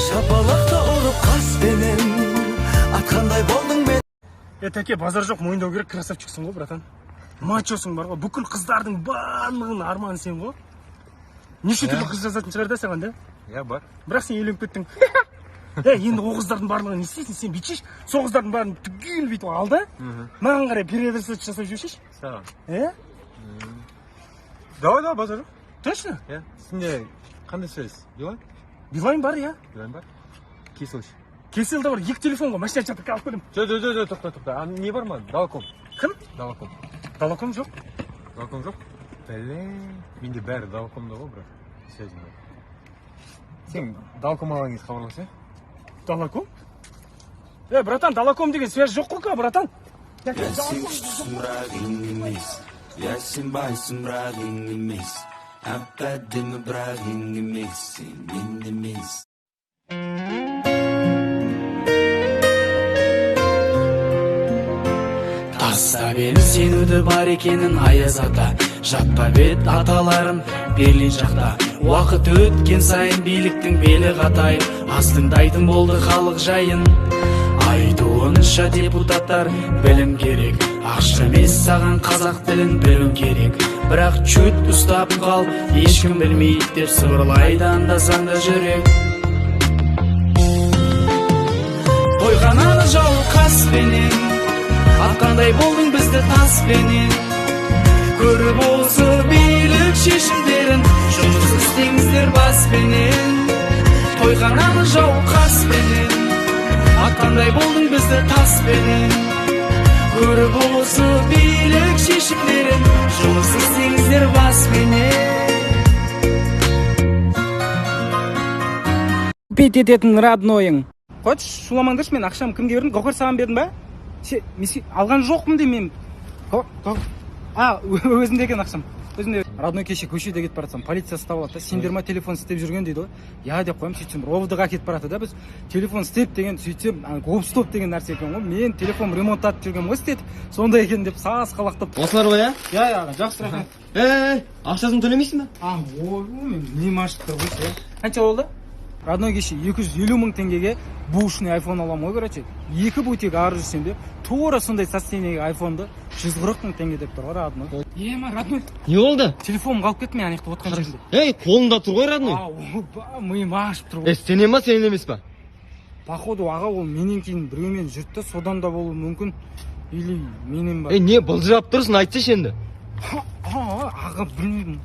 шапалақта ұрып қас пенен атқандай болдың мен. Тәке, базар жоқ, мойындау керек, красавчиксың ғой, братан. Мачосың бар ғой, бүкіл қыздардың барлығын арманы сен ғой. Неше түрлі қыз жазатын шығар да саған да? Я бар. Бірақ сен үйленіп кеттің. Енді о қыздардың барлығын не істейсің? Сен бүйтшеш, сол қыздардың барын түгел бүйтіп ал да. Маған қарай переадресат жасап жүршеш. Саған. Давай, базар жоқ. Точно? Сенде қандай связь? Билайн? Билайн бар, я. Билайн бар? Кесел. Кеселді бар, екі телефон ғой, машина жатып алып келдім. Тоқта. Не бар ма? Далаком. Кім? Далаком. Далаком жоқ. Далаком жоқ? Менде бәрі далакомда ғой, брат. Связім бар. Сен далаком алған кез хабарлас, Далаком? Братан, далаком деген связь жоқ қой, братан. Я сен күштісің бірақ ең емес, я сен байсың бірақ ең емес, әп-әдемі бірақ ең емес, сен мен емес. Таста бері сенуді бар екенін аяз ата, жатпа бет аталарым Берлин жақта. Уақыт өткен сайын биліктің белі қатайып, астыңдайтын болды халық жайын. Айтуынша депутаттар білім керек, ақша емес саған қазақ тілін білу керек. Бірақ чөт ұстап қал, ешкім білмейді деп сыбырлайды анда-санда жүрек. Тойғананы жау қаспенен, атқандай болдың бізді таспенен. Көріп осы билік шешімдерін, жұмыс істеңіздер баспенен. Тойғананы жау қаспенен, атқандай болдың бізді таспенен. Көріп осы билік шешімдерін, жұмыс істеңіздер баспенен. Бет ететін роднойың. Қойшы, шуламаңдаршы, мен ақшам кімге бердім? Гауһар саған бердім ба? Алған жоқпын де мен. Өзінде екен ақшам. Өзінде. Родной кеше көшеде кетіп баратсам, полиция ұстап алады. Сендер ма телефон істеп жүрген дейді ғой. Я деп қоямын, сөйтсем ровдыға кетіп барады да. Біз телефон істеп деген сөйтсем, гоп-стоп деген нәрсе екен ғой. Мен телефон ремонттатып жүргенмін ғой істетіп. Сондай екен деп сасқалақтап. Осылар ғой, я? Я, жақсы рахмет. Ақшасын төлемейсің ба? Мен нем ашып тұр ғой. Қанша болды? Родной кеше 250 мың теңгеге бушный айфон аламын ғой, короче. 2 бутик ары жүрсем де, тура сондай состояниеге айфонды 140 мың теңге деп тұр ғой, родной. Родной. Не болды? Телефоным қалып кетті, мен анаяқта отқан жерінде. Қолында тұр ғой, родной. Миым ашып тұр ғой. Сенен ба, сенен емес па? Походу, аға ол менен кейін біреумен жүрді, содан да болуы мүмкін. Или менен ба. Не былжырап тұрсың, айтсайшы енді. Аға білмеймін.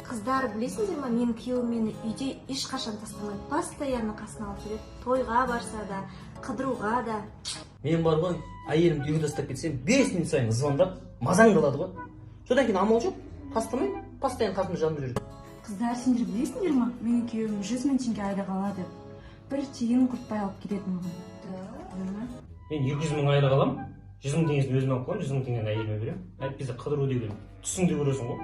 Қыздар, білесіңдер ма, менің күйеуім мені үйде ешқашан тастамайды, постоянно қасына алып жүреді. Тойға барса да, қыдыруға да. Мен бар ғой, әйелімді үйге тастап кетсем, 5 минут сайын звондап, мазаң қалады ғой. Содан кейін амал жоқ, тастамай, постоянно қасымда жанында жүреді. Қыздар, сендер білесіңдер ма, менің күйеуім 100 мың теңге айлық алады. Бір тиын құртпай алып кетеді маған. Мен 200 мың айлық аламын, 100 мың теңгесін өзіме алып қоямын, 100 мың теңгені әйеліме беремін. Әйтпесе қыдыру деген түсіңде көресің ғой.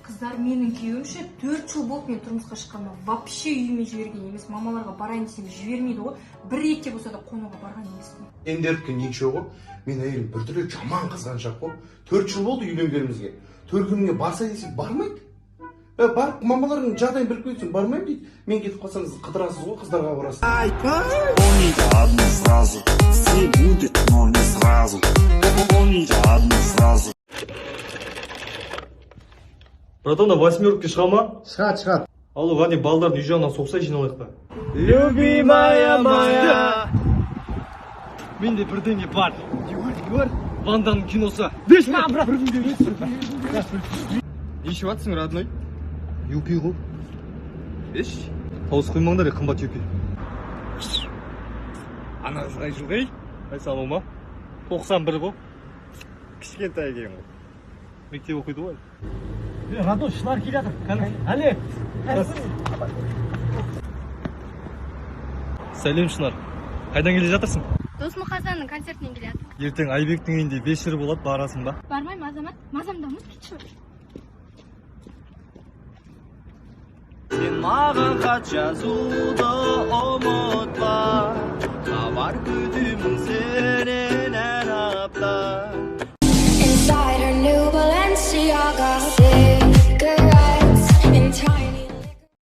Қыздар, менің күйеуімше 4 жыл болып мен тұрмысқа шыққаныма вообще үйіме жіберген емес. Мамаларға барайын десем жібермейді ғой. Бір ретте болса да қонуға барған емеспін. Ендердікі неше ғой, мен әйелім біртүрлі жаман қызғаншақ қой. 4 жыл болды үйленгенімізге. Төркініне барса десек бармайды. Барып мамалардың жағдайын біліп қойсын, бармаймын дейді. Мен кетіп қалсаңыз қыдырасыз ғой, қыздарға барасыз. Помните одну фразу, все будет, но не сразу. Помните одну фразу. Братан, 8-ке шыға ма? Шығады. Алло, ғади, балдардың үй жағынан соқсай жиналайық па? Любимая моя. Менде бірдеңе бар. Ван Дамның киносы. Беш ма, брат? Не ішіп атсың, родной? Юпи ғой. Еш? Тауыз қоймаңдар, қымбат юпи. Ана қыз қай жылғы? Қай салу ма? 91 ғой. Кішкентай екен ғой. Мектеп оқиды ғой. Родной, шылар келе жатыр. Әлі. Сәлем, Шынар. Қайдан келе жатырсың? Дос Мұқасанның концертіне келеді. Ертең Айбектің үйінде 5 жыр болады, барасың ба? Бармаймын, Азамат. Мазамды ұмыт кетші. Сен маған хат жазуды ұмытпа, хабар күтемін сенен әр апта. Inside her new Balenciaga.